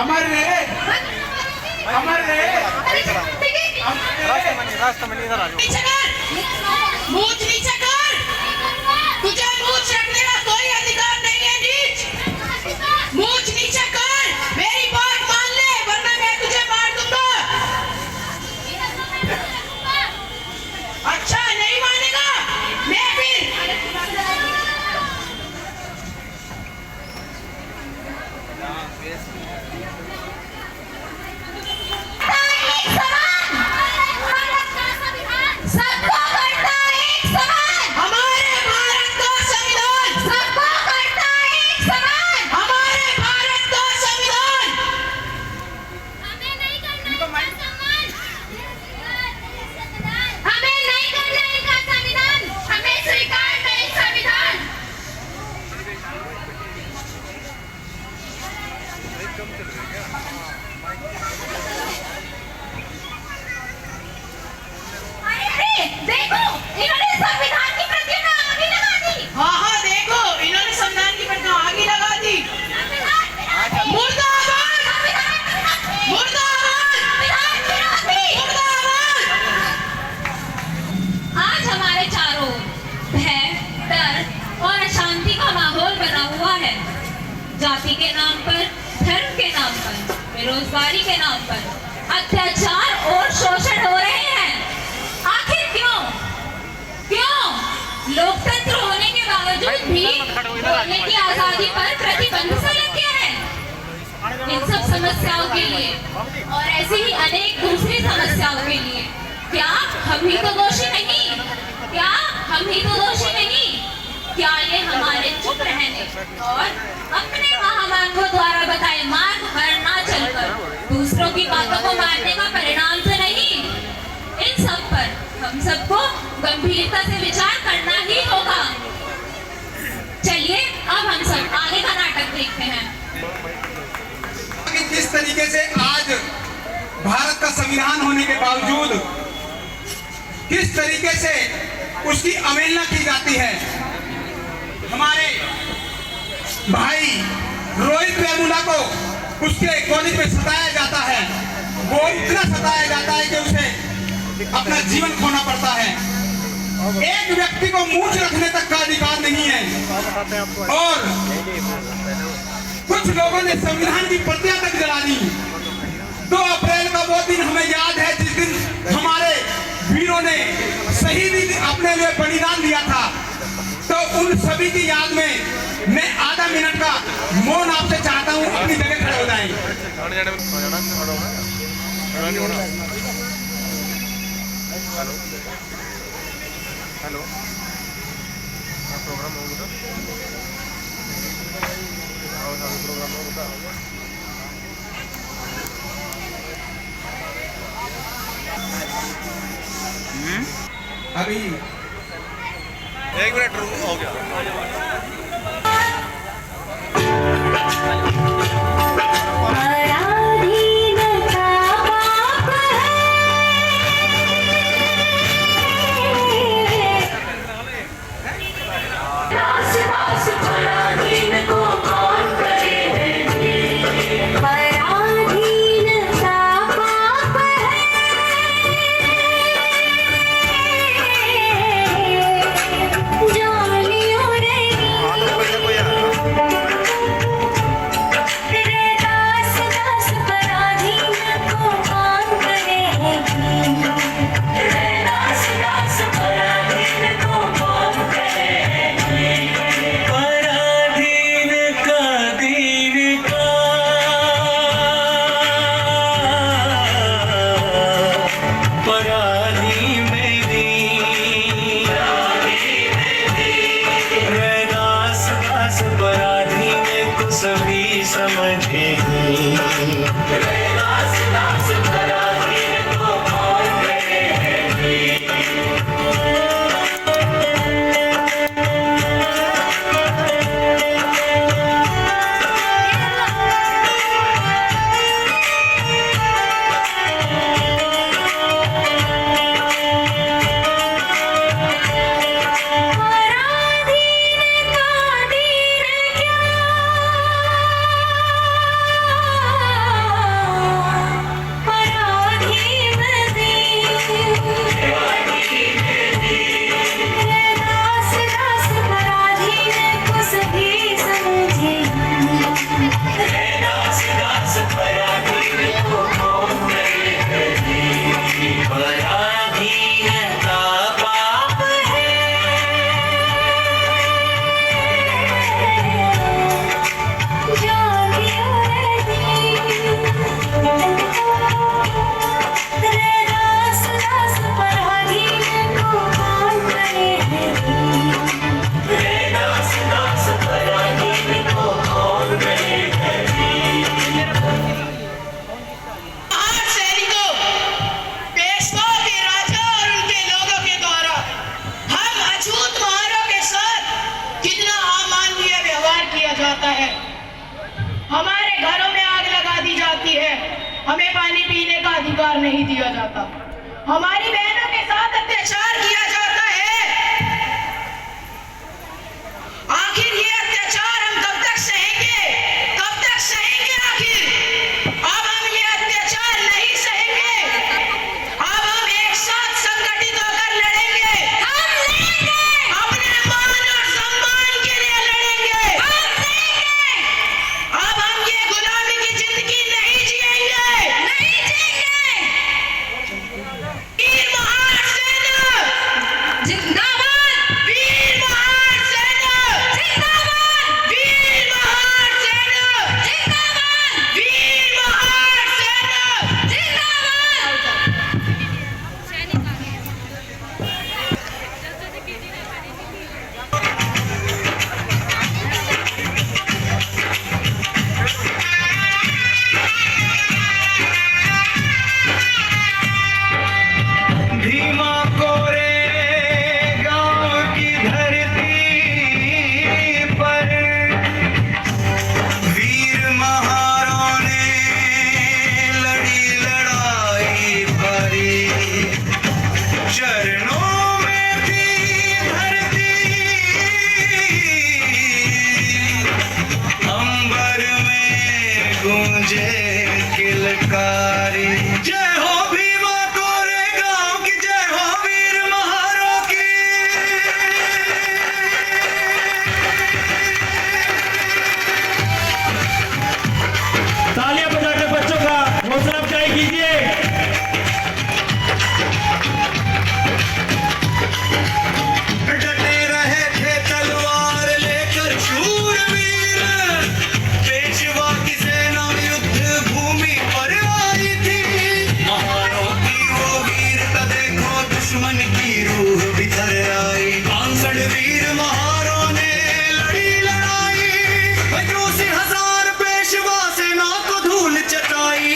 अमर रे, अमर रे, रास्ता में इधर आ जाओ। मूंछ नीचे कर, तुझे मूंछ रखने का कोई अधिकार नहीं है नीच। मूंछ नीचे कर, मेरी बात मान ले वरना मैं तुझे मार दूंगा। अच्छा नहीं मानेगा, मैं फिर सबको करता है एक समान। हमारे भारत का संविधान सबको करता है एक समान। हमारे भारत का संविधान हमें नहीं करना इनका सम्मान, हमें नहीं करना इनका संविधान, हमें स्वीकार नहीं संविधान। देखो इन्होंने संविधान की प्रतियों में आग लगा दी। हाँ देखो इन्होंने संविधान की प्रतियों में आग लगा दी। मुर्दाबाद, मुर्दाबाद, मुर्दाबाद। आज हमारे चारों भय, डर और अशांति का माहौल बना हुआ है। जाति के नाम पर, धर्म के नाम पर, बेरोजगारी के नाम पर अत्याचार और शोषण हो रहे हैं। आखिर क्यों? लोकतंत्र होने के बावजूद भी बोलने की आजादी पर प्रतिबंध सा लग गया है। इन सब समस्याओं के लिए और ऐसी ही अनेक दूसरी समस्याओं के लिए क्या हम ही तो दोषी नहीं? क्या हम ही तो दोषी नहीं? क्या ये हमारे चुप रहने और अपने महामानवों द्वारा बताए मार्ग पर ना चलकर दूसरों की बातों को मानने का परिणाम तो नहीं? इन सब पर हम सबको गंभीरता से विचार करना ही होगा। चलिए अब हम सब आगे का नाटक देखते हैं कि किस तरीके से आज भारत का संविधान होने के बावजूद किस तरीके से उसकी अवहेलना की जाती है। हमारे भाई रोहित वेमुला को उसके कॉलेज में सताया जाता है। वो इतना सताया जाता है कि उसे अपना जीवन खोना पड़ता है। एक व्यक्ति को मूंछ रखने तक का अधिकार नहीं है। और कुछ लोगों ने संविधान की प्रतियां तक जला दी। 2 अप्रैल का वो दिन हमें याद है जिस दिन हमारे वीरों ने शहीदी अपने लिए बलिदान दिया था। तो उन सभी की याद में मैं आधा मिनट का मौन आपसे चाहता हूँ। अपनी जगह खड़े हो जाएं। हेलो प्रोग्राम होगा प्रोग्राम होगा अभी 1 मिनट हो गया। हमें पानी पीने का अधिकार नहीं दिया जाता। हमारी बहनों के साथ अत्याचार किया जाता है। आखिर ये अत्याचार हम कब तक सहेंगे? कब तक सहेंगे आखिर? अब हम ये अत्याचार नहीं सहेंगे। अब हम एक साथ संगठित होकर लड़ेंगे। हम लड़ेंगे। अपने मान और सम्मान के लिए लड़ेंगे। हम लड़ेंगे। अब हम ये गुलामी की जिंदगी नहीं जिएंगे। नहीं जिएंगे। वीर महान सेना जिंदाबाद। वीर महान सेना जिंदाबाद। वीर महान सेना जिंदाबाद। वीर महान सेना भीमा कोरे गांव की धरती पर वीर महारों ने लड़ी लड़ाई भरी। चरणों में भी धरती, अंबर में गूंजे किलकारी। जय हो भीमा कोरे गांव की, जय हो वीर महारों की। तालियां बजाकर बच्चों का हौसला अफजाई कीजिए। डटे रहे थे तलवार लेकर शूरवीर। पेशवा की सेना युद्ध भूमि पर आई थी। महारों की वो वीरता देखो, दुश्मन की रूह बिखर आई। कांगड़ वीर महारों ने लड़ी लड़ाई। बजूसी हजार पेशवा सेना को धूल चटाई।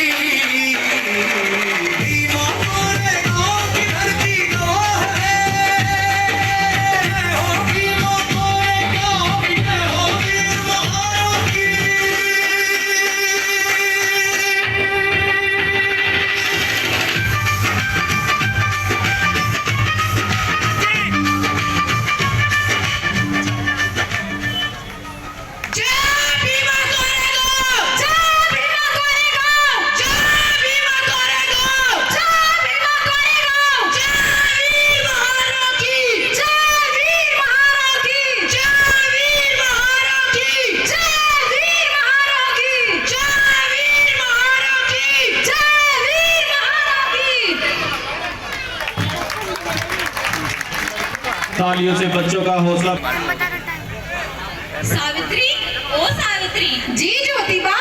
भीमा कोरे गांव की धरती गवाह है। जय हो भीमा कोरे गांव की, जय हो वीर महारों की। जय भीमा कोरेगांव। जय भीमा कोरेगांव। जय भीमा कोरेगांव। जय भीमा कोरेगांव। जय वीर महारों की। जय वीर महारों की। जय वीर महारों की। जय वीर महारों की। जय वीर महारों की। जय वीर महारों की। तालियों से बच्चों का हौसला। सावित्री, ओ सावित्री। जी ज्योतिबा,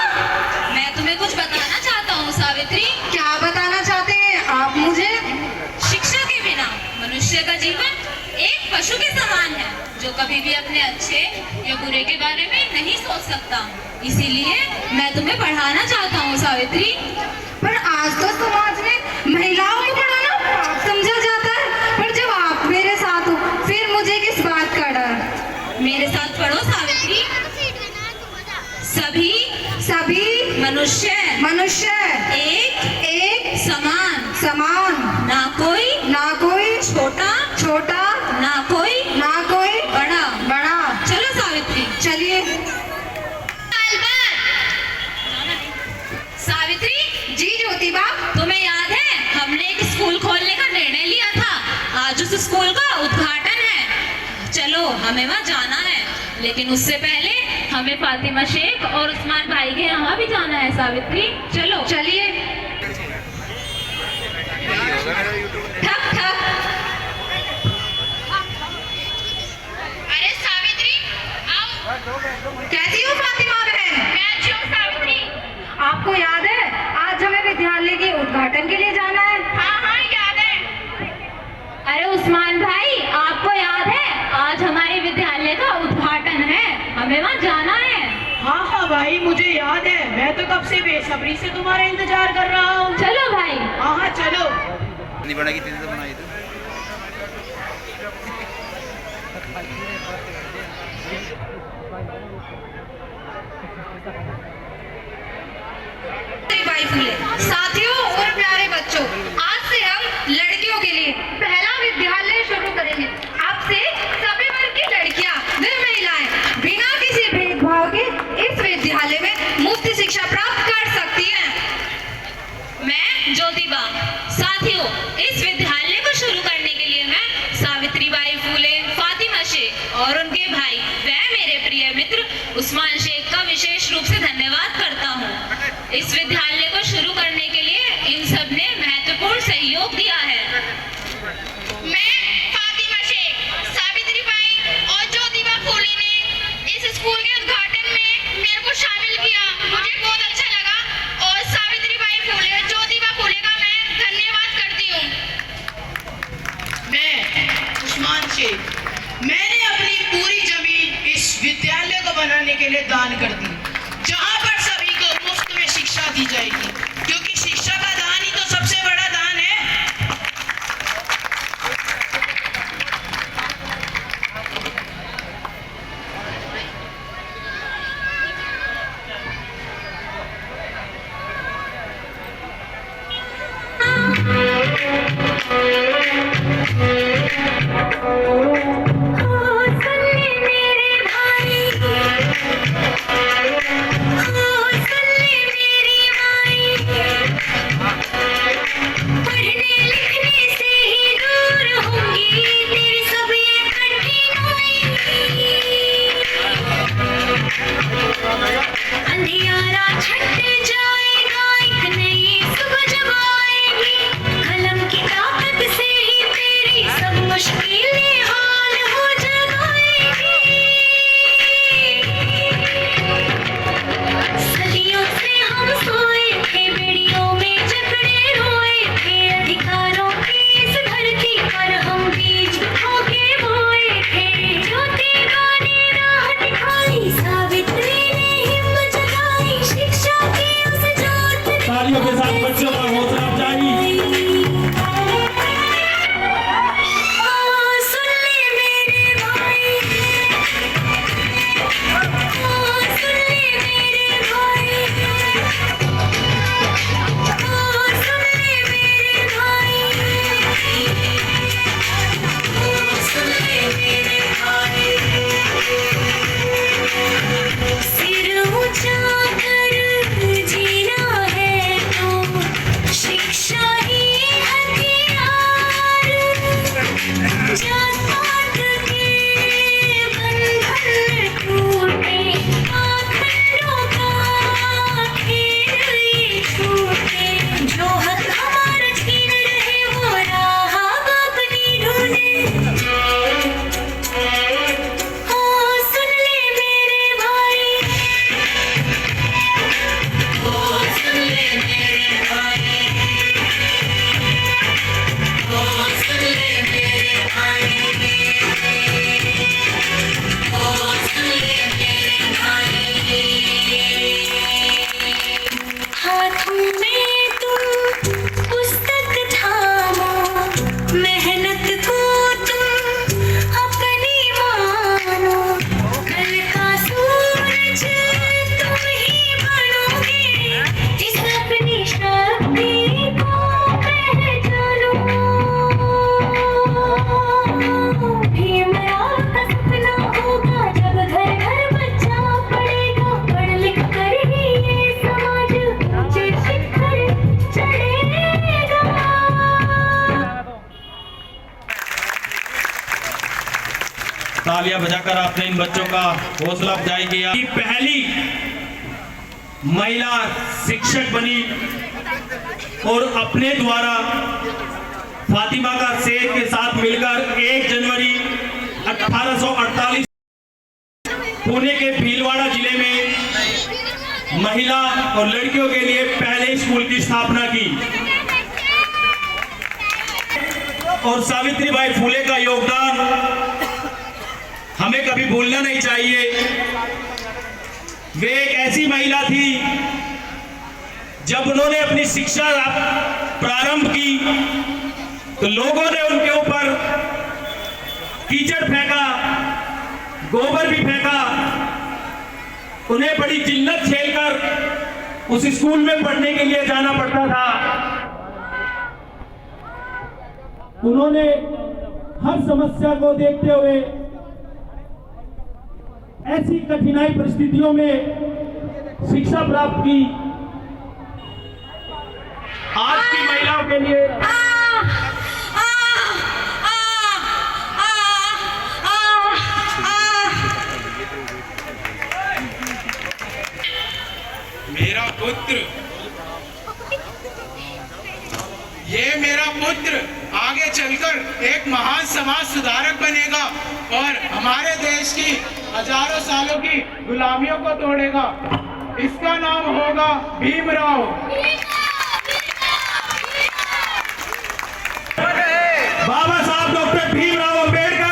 मैं तुम्हें कुछ बताना चाहता हूँ सावित्री। क्या बताना चाहते हैं आप मुझे? शिक्षा के बिना मनुष्य का जीवन एक पशु के समान है, जो कभी भी अपने अच्छे या बुरे के बारे में नहीं सोच सकता। इसीलिए मैं तुम्हें पढ़ाना चाहता हूँ सावित्री। पर आज तो समाज में महिलाओं को पढ़ाना पाप समझा जाता है। पर जब आप मेरे साथ हो, फिर मुझे किस बात का डर? मेरे साथ पढ़ो सावित्री। सभी सभी मनुष्य मनुष्य एक समान, समान, ना कोई छोटा छोटा, ना कोई बड़ा बड़ा। चलो सावित्री। चलिए। सावित्री जी ज्योतिबा, तुम्हें याद है हमने एक स्कूल खोलने का निर्णय लिया था। आज उस स्कूल का उद्घाटन है। चलो हमें वहाँ जाना है, लेकिन उससे पहले हमें फातिमा शेख और उस्मान भाई के यहाँ भी जाना है सावित्री। चलो चलिए। ठक ठक। अरे सावित्री, आओ। कैसी हो फातिमा बहन? मैं अच्छी हूँ सावित्री। आपको याद है आज हमें विद्यालय के उद्घाटन के लिए जाना है? हाँ याद है। अरे उस्मान भाई, आपको याद है आज हमारे विद्यालय का उद्घाटन है, हमें वहाँ जाना है। हाँ भाई, मुझे याद है। मैं तो कब से बेसब्री से तुम्हारा इंतजार कर रहा हूँ। चलो भाई। हाँ चलो। नहीं बनाई थी तो बनाई थी। भाई फूले साथ बच्चों, आज से हम लड़कियों के लिए पहला विद्यालय शुरू करेंगे। आपसे सभी वर्ग की लड़कियां व महिलाएं बिना किसी भेदभाव के इस विद्यालय में मुफ्त शिक्षा प्राप्त कर सकती हैं। मैं ज्योतिबा। साथियों, इस विद्यालय को शुरू करने के लिए मैं सावित्रीबाई फूले, फातिमा शेख और उनके भाई व मेरे प्रिय मित्र उस्मान शेख का विशेष रूप से धन्यवाद करता हूँ। इस विद्यालय को शुरू करने के लिए इन सब ने महत्वपूर्ण सहयोग दिया है। मैं फातिमा शेख, सावित्रीबाई और ज्योतिबा फूले ने इस स्कूल के उद्घाटन में मेरे को शामिल किया। मुझे बहुत अच्छा लगा और सावित्रीबाई फूले, ज्योतिबा फूले का मैं धन्यवाद करती हूँ। मैं उस्मान शेख, मैंने अपनी पूरी जमीन इस विद्यालय को बनाने के लिए दान कर दी, जहां पर सभी को मुफ्त में शिक्षा दी जाएगी, क्योंकि शिक्षा का दान ही तो सबसे बड़ा दान है। अंधियारा छट जाएगा, एक नई सुबह जब आएगी, कलम की ताकत से ही तेरी सब मुश्किलें हाल हो जाएगी। सदियों से हम सोए थे, बेड़ियों में जकड़े रोए थे, अधिकारों की इस धरती पर हम बीज होके बोए थे। ज्योतिबा ने राह दिखाई, सावित्री तालियों के साथ बच्चों का हौसला अफजाई। सुन ले मेरे भाई, सुन ले मेरे भाई, सुन ले मेरे भाई, सुन ले मेरे भाई। सिर ऊंचा कर जीना है तो शिक्षा ही हथियार, जात पात के बंधन टूटे, पाखंडों का खेल ये छूटे, जो हक हमारा छीन रहे वो राह बाप नहीं ढूंढे। सुन ले मेरे भाई, सुन ले मेरे भाई, सुन ले मेरे भाई, सुन ले मेरे भाई। हाथ में तुम पुस्तक थामो, मेहनत को तुम अपनी मानो, कल का सूरज तुम ही बनोगे, इस अपनी शक्ति को पहचानो। भीमराव का सपना होगा जब घर घर बच्चा पढ़ेगा, पढ़ लिख कर ही ये समाज ऊंचे शिखर चढ़ेगा। तालियां बजाकर आपने इन बच्चों का हौसला अफजाई किया। पहली महिला शिक्षक बनी और अपने द्वारा फातिमा का शेख के साथ मिलकर 1 जनवरी 1848 पुणे के भीलवाड़ा जिले में महिला और लड़कियों के लिए पहले स्कूल की स्थापना की। और सावित्रीबाई फूले का योगदान हमें कभी भूलना नहीं चाहिए। वे एक ऐसी महिला थी, जब उन्होंने अपनी शिक्षा प्रारंभ की तो लोगों ने उनके ऊपर कीचड़ फेंका, गोबर भी फेंका, उन्हें बड़ी जिल्लत झेलकर उस स्कूल में पढ़ने के लिए जाना पड़ता था। उन्होंने हर समस्या को देखते हुए ऐसी कठिनाई परिस्थितियों में शिक्षा प्राप्त की। आज की महिलाओं के लिए मेरा पुत्र आगे चलकर एक महान समाज सुधारक बनेगा और हमारे देश की हजारों सालों की गुलामियों को तोड़ेगा। इसका नाम होगा भीमराव। बाबा साहब डॉक्टर भीमराव अंबेडकर।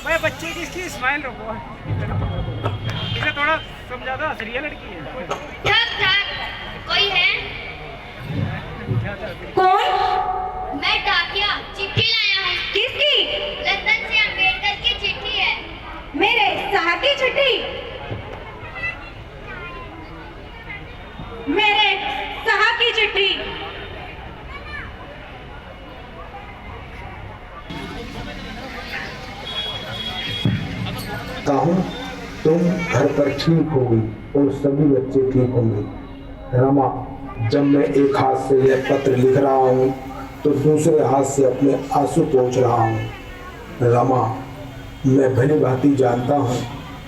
भाई बच्चे की इसकी स्माइल रखो, इसे थोड़ा समझा दो, असली लड़की है। ठक ठक, कोई है? कौन? मैं डाकिया चिट्ठी लाया हूँ। किसकी? लंदन से अम्बेडकर की चिट्ठी है। मेरे साहब की चिट्ठी? मेरे साहब की चिट्ठी? हूँ तुम घर पर ठीक होगी और सभी बच्चे ठीक होंगे। रमा, जब मैं एक हाथ से यह पत्र लिख रहा हूँ तो दूसरे हाथ से अपने आंसू पोंछ रहा हूँ। रमा, मैं भली भांति जानता हूँ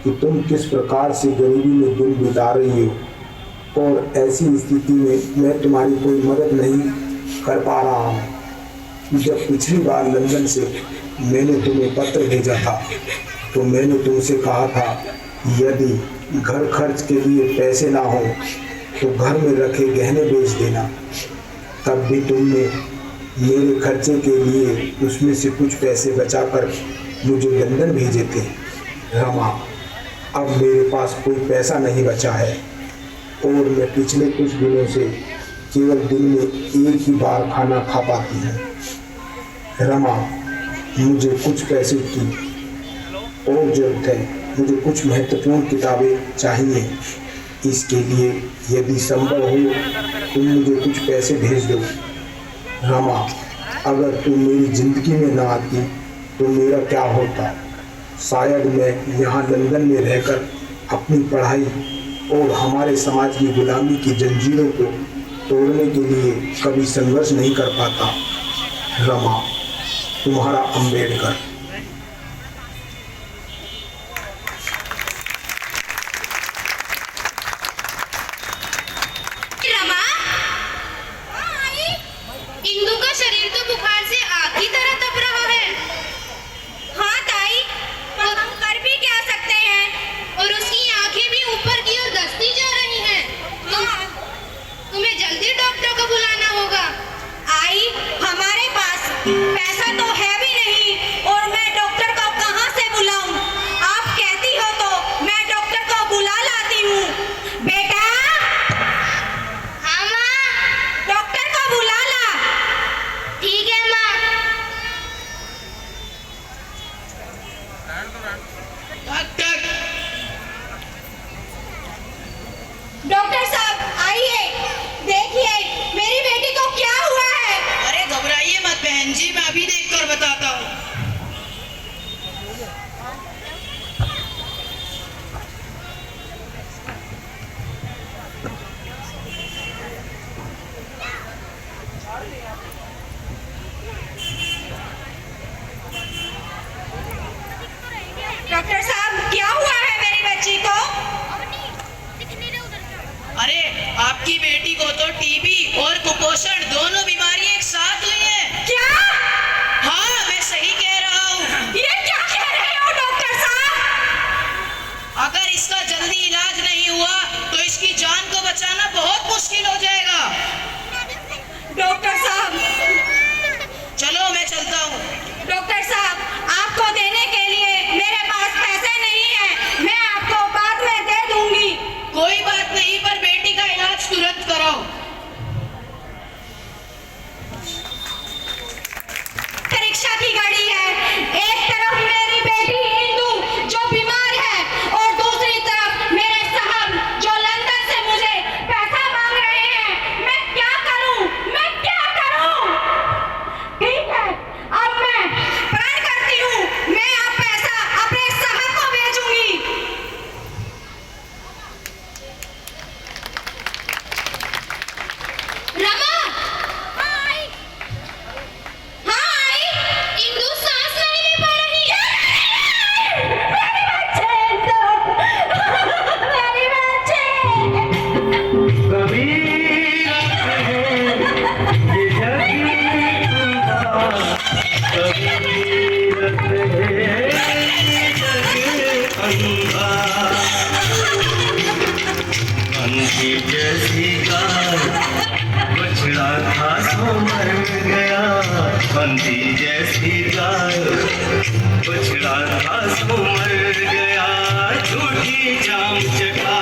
कि तुम किस प्रकार से गरीबी में दिन बिता रही हो और ऐसी स्थिति में मैं तुम्हारी कोई मदद नहीं कर पा रहा हूँ। जब पिछली बार लंदन से मैंने तुम्हें पत्र भेजा था तो मैंने तुमसे कहा था यदि घर खर्च के लिए पैसे ना हो तो घर में रखे गहने बेच देना। तब भी तुमने मेरे खर्चे के लिए उसमें से कुछ पैसे बचाकर मुझे लंदन भेजे थे। रमा, अब मेरे पास कोई पैसा नहीं बचा है और मैं पिछले कुछ दिनों से केवल दिन में एक ही बार खाना खा पाती हूँ। रमा, मुझे कुछ पैसे की और जरूरत है। मुझे कुछ महत्वपूर्ण किताबें चाहिए। इसके लिए यदि संभव हो तुम मुझे कुछ पैसे भेज दो। रमा, अगर तुम मेरी जिंदगी में ना आती तो मेरा क्या होता? शायद मैं यहाँ लंदन में रहकर अपनी पढ़ाई और हमारे समाज की गुलामी की जंजीरों को तोड़ने के लिए कभी संघर्ष नहीं कर पाता। रमा, तुम्हारा अम्बेडकर। डॉक्टर साहब, आपको देने के लिए मेरे पास पैसे नहीं है, मैं आपको बाद में दे दूंगी। कोई बात नहीं, पर बेटी का इलाज तुरंत कराओ। परीक्षा की घड़ी है, एक तरफ मेरी बेटी इंदु जो बीमार है और दूसरी तरफ मेरे साहब जो लंदन से मुझे पैसा मांग रहे हैं। मैं क्या करूं? मैं क्या करूं? ठीक है, अब मैं प्रण करती हूं, मैं अब पैसा अपने साहब को भेजूंगी। रमा आई, हाँ आई। इंदु सांस नहीं ले पा रही है। मेरे बच्चे तो, मेरे बच्चे। जैसी गाय बछड़ा था सो मर गया, बंदी जैसी गाय बछड़ा था सो मर गया, झूठी जाम चका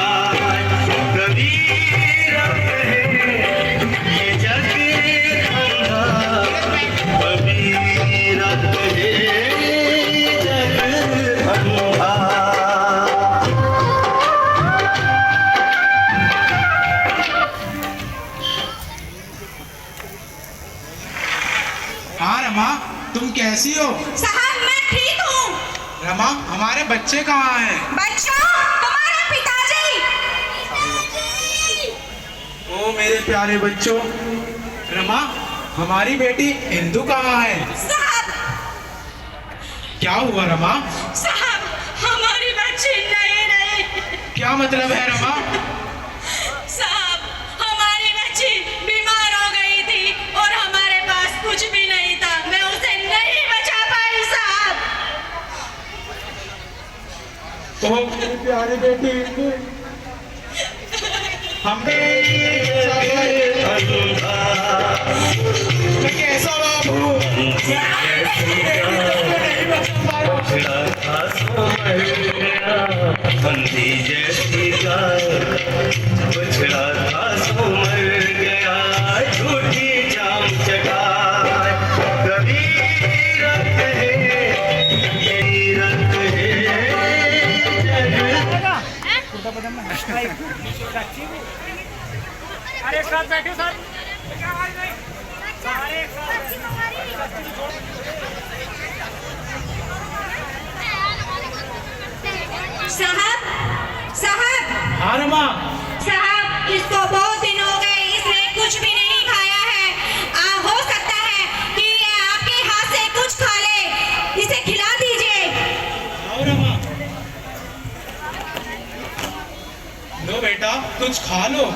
कबीर कहे ये जग अंधा, कबीर कहे ये जग अंधा। हाँ रमा, तुम कैसी हो? साहब मैं ठीक हूँ। रमा, हमारे बच्चे कहाँ हैं? बच्चों, तुम्हारे पिताजी। ओ मेरे प्यारे बच्चों, रमा, हमारी बेटी इंदु कहाँ है? साहब, क्या हुआ रमा? साहब हमारी बच्ची नहीं रही। क्या मतलब है रमा? साहब हमारी बच्ची बीमार हो गई थी और हमारे पास कुछ भी नहीं था, मैं उसे नहीं बचा पाई साहब। ओ मेरी प्यारी बेटी इंदु, हमने कैसा बाबू बंदी जैसी गाय बछड़ा था सो मर गया, झूठी जाम चका कबीर कहे ये रत है अरे एक साथ बैठो सर, क्या आवाज नहीं, सारे एक साहब, साहब, हाँ रमा, साहब इसको बहुत दिन हो गए, इसने कुछ भी नहीं खाया है। हो सकता है कि ये आपके हाथ से कुछ खा ले, इसे खिला दीजिए। आओ रमा, लो बेटा कुछ खा लो।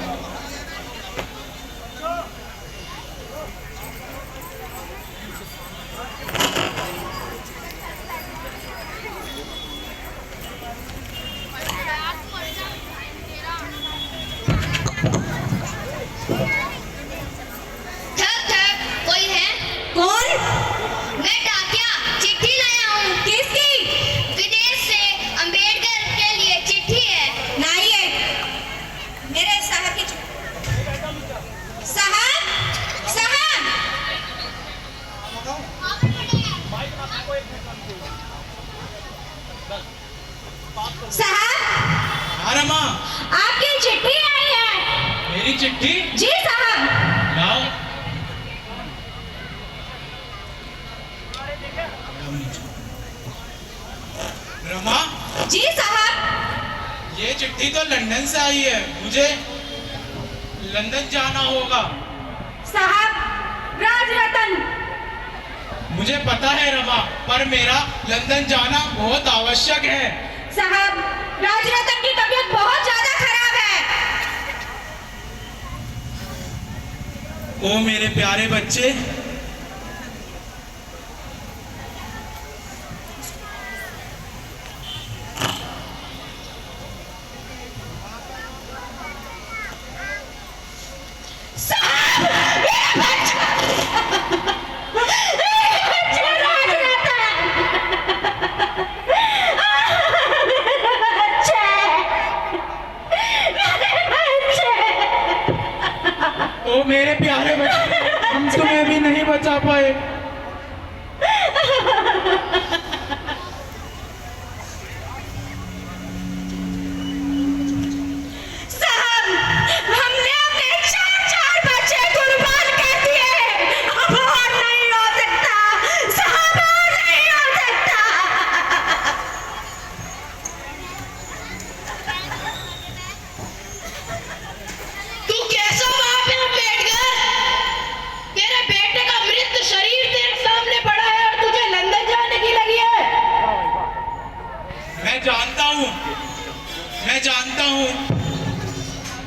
ठक ठक, कोई है? कौन? मैं डाकिया चिट्ठी लाया हूँ। किसकी? विदेश से अंबेडकर के लिए चिट्ठी है। लाइए, मेरे साहब की साहब, साहब, साहब, हाँ रमा, आपकी चिट्ठी आई है। मेरी चिट्ठी जी साहब। लाओ। रमा, जी साहब। ये चिट्ठी तो लंदन से आई है, मुझे लंदन जाना होगा। साहब, राजरतन। मुझे पता है रमा, पर मेरा लंदन जाना बहुत आवश्यक है। साहब, राजरतन की तबीयत बहुत ज्यादा खराब है। ओ मेरे प्यारे बच्चे, साहब, मेरा बच्चा राजरतन।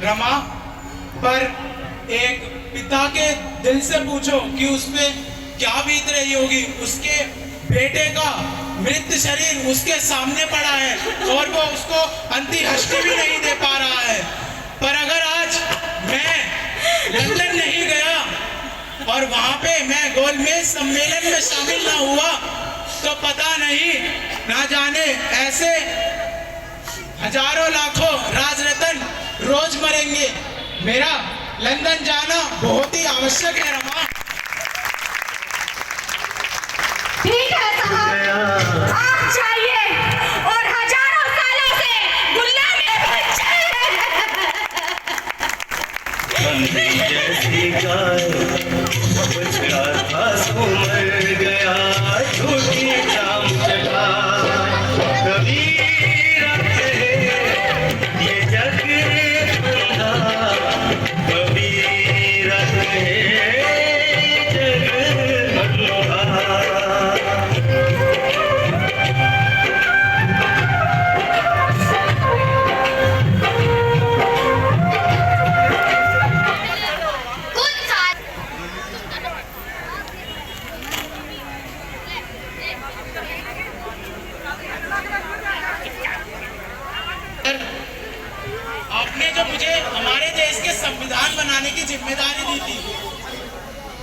रमा, पर एक पिता के दिल से पूछो कि उस पे क्या बीत रही होगी। उसके बेटे का मृत शरीर उसके सामने पड़ा है और वो उसको अंत्येष्टि भी नहीं दे पा रहा है। पर अगर आज मैं लंदन नहीं गया और वहां पे मैं गोलमेज सम्मेलन में शामिल ना हुआ तो पता नहीं, ना जाने ऐसे हजारों लाखों राजरत्न रोज मरेंगे। मेरा लंदन जाना बहुत ही आवश्यक है रमा। ठीक है साहब, आप जाइए और हजारों सालों से गुलामी में जैसी गाय बछड़ा था सो मर गया, झूठी जाम चढ़ा कबीर कहे ये जग अंधा, कबीर कहे जग अंधा। आपने जो मुझे हमारे देश के संविधान बनाने की जिम्मेदारी दी थी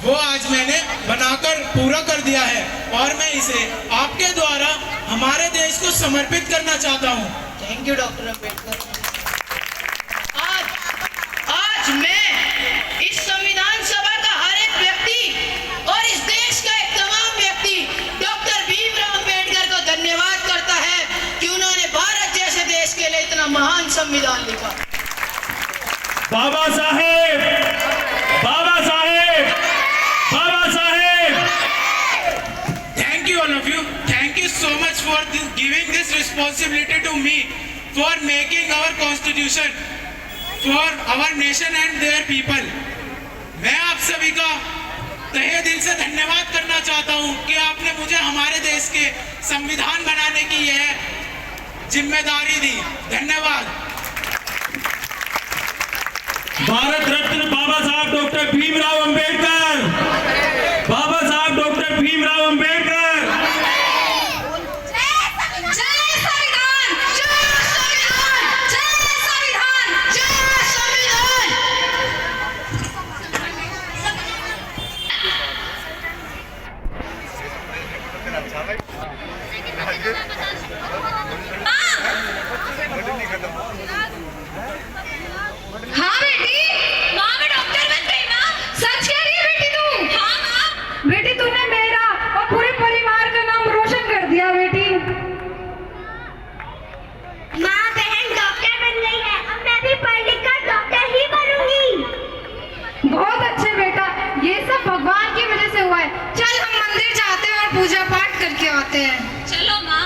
वो आज मैंने बनाकर पूरा कर दिया है और मैं इसे आपके द्वारा हमारे देश को समर्पित करना चाहता हूँ। Thank you doctor Ambedkar. आज मैं इस संविधान सभा का हर एक व्यक्ति और इस देश का एक तमाम व्यक्ति डॉक्टर भीमराव अम्बेडकर को धन्यवाद करता है कि उन्होंने भारत जैसे देश के लिए इतना महान संविधान लिखा। Baba Saheb, Baba Saheb, Baba Saheb. Thank you all of you. Thank you so much for giving this responsibility to me for making our constitution for our nation and their people. मैं आप सभी का तहे दिल से धन्यवाद करना चाहता हूँ कि आपने मुझे हमारे देश के संविधान बनाने की यह जिम्मेदारी दी। धन्यवाद। भारत रत्न बाबा साहब डॉक्टर भीमराव अंबेडकर, बाबा साहब डॉक्टर भीमराव अंबेडकर। हाँ बेटी, माँ मैं डॉक्टर बन गई माँ। सच कह रही है बेटी तू? हाँ माँ। बेटी तूने मेरा और पूरे परिवार का नाम रोशन कर दिया बेटी। माँ बहन डॉक्टर बन गई है, अब मैं भी पढ़ लिख कर डॉक्टर ही बनूंगी। बहुत अच्छे बेटा, ये सब भगवान की वजह से हुआ है। चल हम मंदिर जाते हैं और पूजा पाठ करके आते हैं। चलो माँ।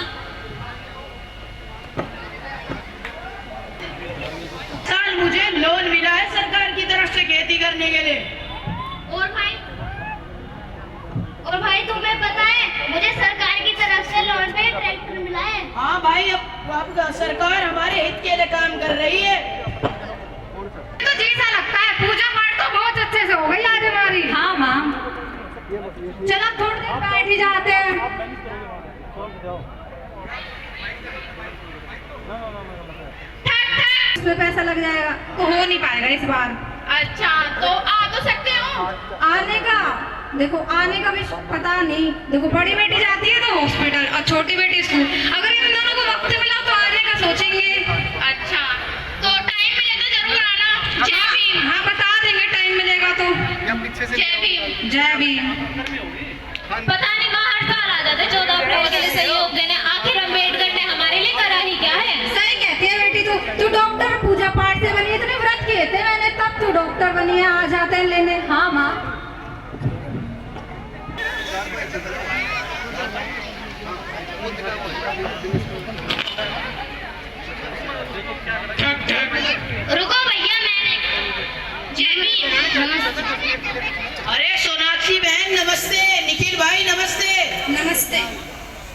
साल मुझे लोन मिला है सरकार की तरफ से खेती करने के लिए। और भाई तुम्हें पता है मुझे सरकार की तरफ से लोन पे ट्रैक्टर मिला है। हाँ भाई, अब सरकार हमारे हित के लिए काम कर रही है। तो जैसा लगता है पूजा पाठ तो बहुत अच्छे से हो गई आज हमारी। हाँ माँ। चलो थोड़ी देर बैठ ही जाते हैं। इसमें पैसा लग जाएगा तो हो नहीं पाएगा इस बार। अच्छा तो आ तो सकते हो? आने का देखो, आने का भी पता नहीं। देखो बड़ी बेटी जाती है तो हॉस्पिटल और छोटी बेटी स्कूल। अगर इन दोनों को वक्त मिला तो आने का सोचेंगे। अच्छा तो टाइम मिले तो जरूर आना। जय भीम। हाँ बता देंगे टाइम मिलेगा तो। जय भीम। जय भीम। पता नहीं माँ हर साल आ जाते 14 अप्रैल के लिए सहयोग देने। आखिर अम्बेडकर ने हमारे लिए करा ही क्या है? सही कहती है बेटी तू डॉक्टर पूजा पाठ से बनी है, इतने व्रत किए थे मैंने तब तू डॉक्टर बनी है। आ जाते हैं लेने। हाँ माँ। रुको भैया मैंने। जय भीम। अरे सोनाक्षी बहन नमस्ते, निखिल भाई नमस्ते। नमस्ते।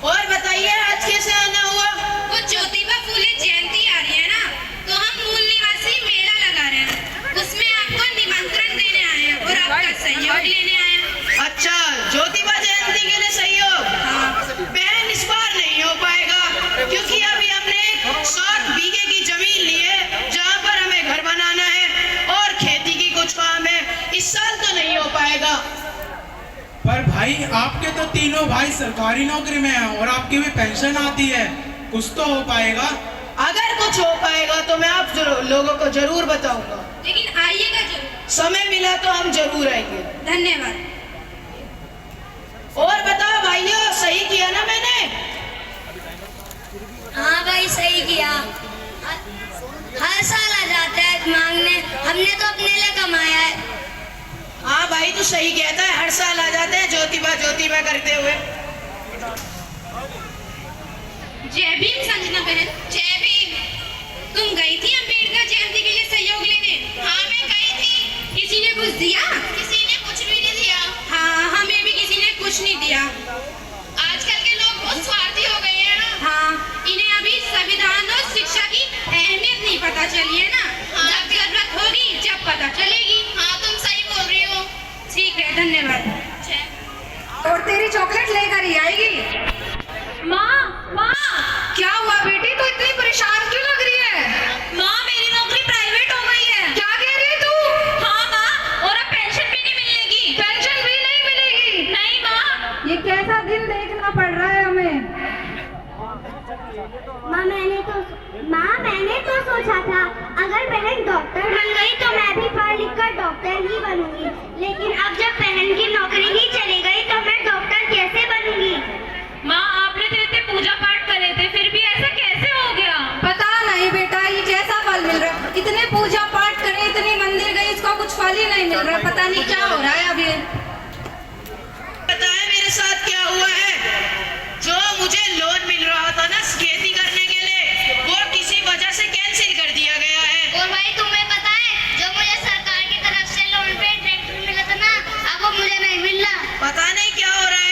और बताइए आज कैसे आना हुआ? वो ज्योतिबा फूले जयंती आ रही है ना, तो हम मूल निवासी मेला लगा रहे हैं। भाई आपके तो तीनों भाई सरकारी नौकरी में हैं और आपकी भी पेंशन आती है, कुछ तो हो पाएगा। अगर कुछ हो पाएगा तो मैं आप लोगों को जरूर बताऊंगा। लेकिन आइएगा जरूर। समय मिला तो हम जरूर आएंगे। धन्यवाद। और बताओ भाइयों, सही किया ना मैंने? हाँ भाई सही किया। हर साल आ जाता है मांगने, हमने तो अपने लिए कमाया है। हाँ भाई तू सही कहता है, हर साल आ जाते हैं ज्योतिबा करते हुए। जय भीम संजना बहन। जय भीम। तुम गई थी अम्बेडकर जयंती के लिए सहयोग लेने? हाँ मैं गई थी। किसी ने कुछ दिया? किसी ने कुछ भी नहीं दिया। हाँ हमें भी किसी ने कुछ नहीं दिया। आजकल के लोग बहुत स्वार्थी हो गए हैं ना। हाँ इन्हें अभी संविधान और शिक्षा की अहमियत नहीं पता चली है ना। हाँ। जब जरूरत होगी जब पता चलेगी। हाँ तुम सही बोल रही हो। ठीक है धन्यवाद। जय। और तेरी चॉकलेट लेकर ही आएगी। माँ क्या हुआ बेटी, तू इतनी परेशान क्यों लग रही है? माँ मेरी नौकरी प्राइवेट हो गई है। क्या कह रही है तू? हाँ माँ, और अब पेंशन भी नहीं मिलेगी। पेंशन भी नहीं मिलेगी? नहीं माँ। ये कैसा दिन देखना पड़ रहा है हमें। माँ मैंने तो सोचा था अगर बहन डॉक्टर बन गई तो मैं भी पढ़ लिख कर डॉक्टर ही बनूंगी, लेकिन अब जब बहन की नौकरी ही चली गई तो मैं डॉक्टर कैसे बनूंगी? माँ आपने तो इतने पूजा पाठ करे थे, फिर भी ऐसा कैसे हो गया? पता नहीं बेटा, ये कैसा फल मिल रहा है। इतने पूजा पाठ करे, इतने मंदिर गए, इसका कुछ फल ही नहीं मिल रहा। पता नहीं क्या हो रहा है अब ये। पता है मेरे साथ क्या हुआ है? जो मुझे लोन मिल रहा था ना खेती करने के लिए, वो किसी वजह से कैंसिल कर दिया गया है। और भाई तुम्हें पता है जो मुझे सरकार की तरफ से लोन पे ट्रैक्टर मिला था ना, अब वो मुझे नहीं मिल रहा। पता नहीं क्या हो रहा है।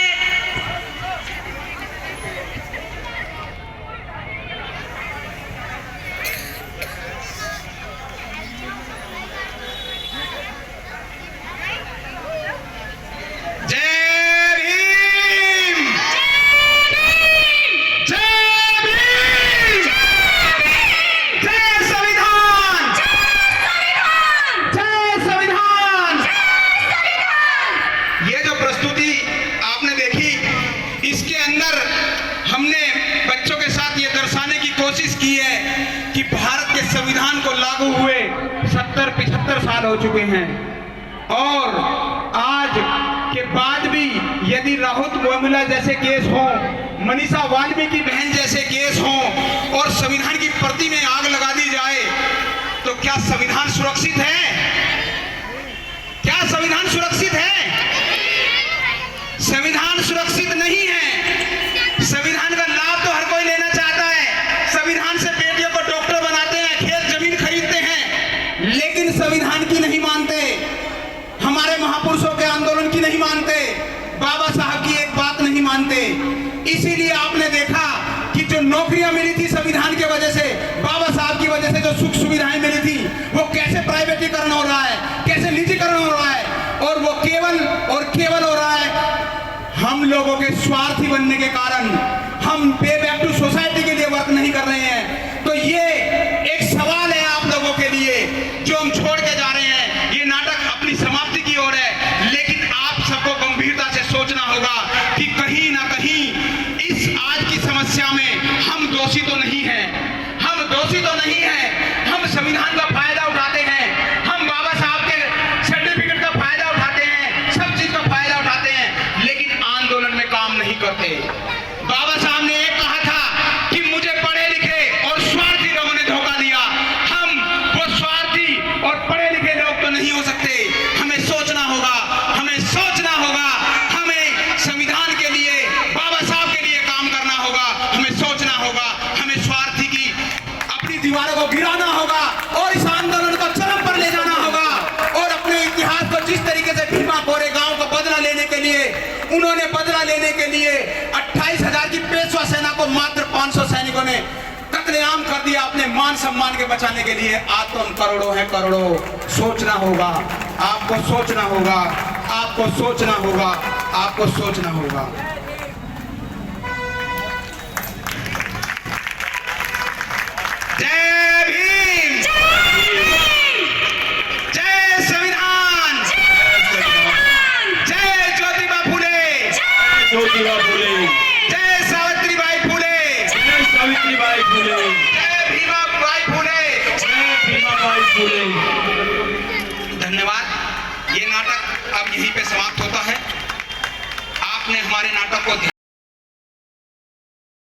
जय भीम। जय भीम। जय संविधान। जय संविधान। ये जो प्रस्तुति आपने देखी, इसके अंदर हमने बच्चों के साथ ये दर्शाने की कोशिश की है कि भारत के संविधान को लागू हुए 70-75 साल हो चुके हैं और आज के बाद भी यदि राहुल बोमुला जैसे केस हो, मनीषा वाल्मीकि बहन जैसे केस हो और संविधान की प्रति में आग लगा दी जाए तो क्या संविधान सुरक्षित है? क्या संविधान सुरक्षित है? संविधान सुरक्षित नहीं है। संविधान का लाभ तो हर कोई लेना चाहता है। संविधान से बेटियों को डॉक्टर बनाते हैं, खेत जमीन खरीदते हैं, लेकिन संविधान की नहीं मानते, हमारे महापुरुषों के आंदोलन की नहीं मानते, बाबा साहब की एक बात नहीं मानते। इसीलिए आपने देखा कि जो नौकरियां मिली थी संविधान के वजह से, बाबा साहब की वजह से जो सुख सुविधाएं मिली थी, वो कैसे प्राइवेटीकरण हो रहा है, कैसे निजीकरण हो रहा है, और वो केवल हो रहा है हम लोगों के स्वार्थी बनने के कारण। हम पे बैक टू सोसाइटी के लिए वर्क नहीं कर रहे हैं। तो ये एक सवाल है आप लोगों के लिए जो हम छोड़ के जा रहे हैं। ये नाटक अपनी समाप्ति की ओर है, लेकिन आप सबको गंभीरता से सोचना होगा कि कहीं ना कहीं इस आज की समस्या में हम दोषी तो नहीं हैं। हम दोषी तो नहीं हैं। हम संविधान का फायदा उठाते हैं, हम बाबा साहब के सर्टिफिकेट का फायदा उठाते हैं, सब चीज का फायदा उठाते हैं, लेकिन आंदोलन में काम नहीं करते। बाबा साहब ने एक कहा था कि मुझे पढ़े लिखे और स्वार्थी लोगों ने धोखा दिया। हम वो स्वार्थी और पढ़े लिखे लोग तो नहीं हो सकते। हमें सोचना होगा, हमें सोचना होगा, हमें संविधान के लिए, बाबा साहब के लिए काम करना होगा, हमें सोचना होगा, हमें स्वार्थी की अपनी दीवारों को गिराना होगा और इस आंदोलन को चरम पर ले जाना होगा। और अपने इतिहास को जिस तरीके से भीमा कोरे गांव का बदला लेने के लिए उन्होंने बदला लेने के लिए 28,000 की पेशवा सेना को मात्र 500 सैनिकों ने कत्लेआम कर दिया अपने मान सम्मान के बचाने के लिए। आज तो हम करोड़ों हैं, करोड़ों। सोचना होगा, आपको सोचना होगा, आपको सोचना होगा, आपको सोचना होगा। जय भीम। जय संविधान। जय ज्योतिबा फुले। फुले, जय भीमाबाई फुले, जय भीमाबाई फुले। धन्यवाद। ये नाटक अब यहीं पे समाप्त होता है। आपने हमारे नाटक को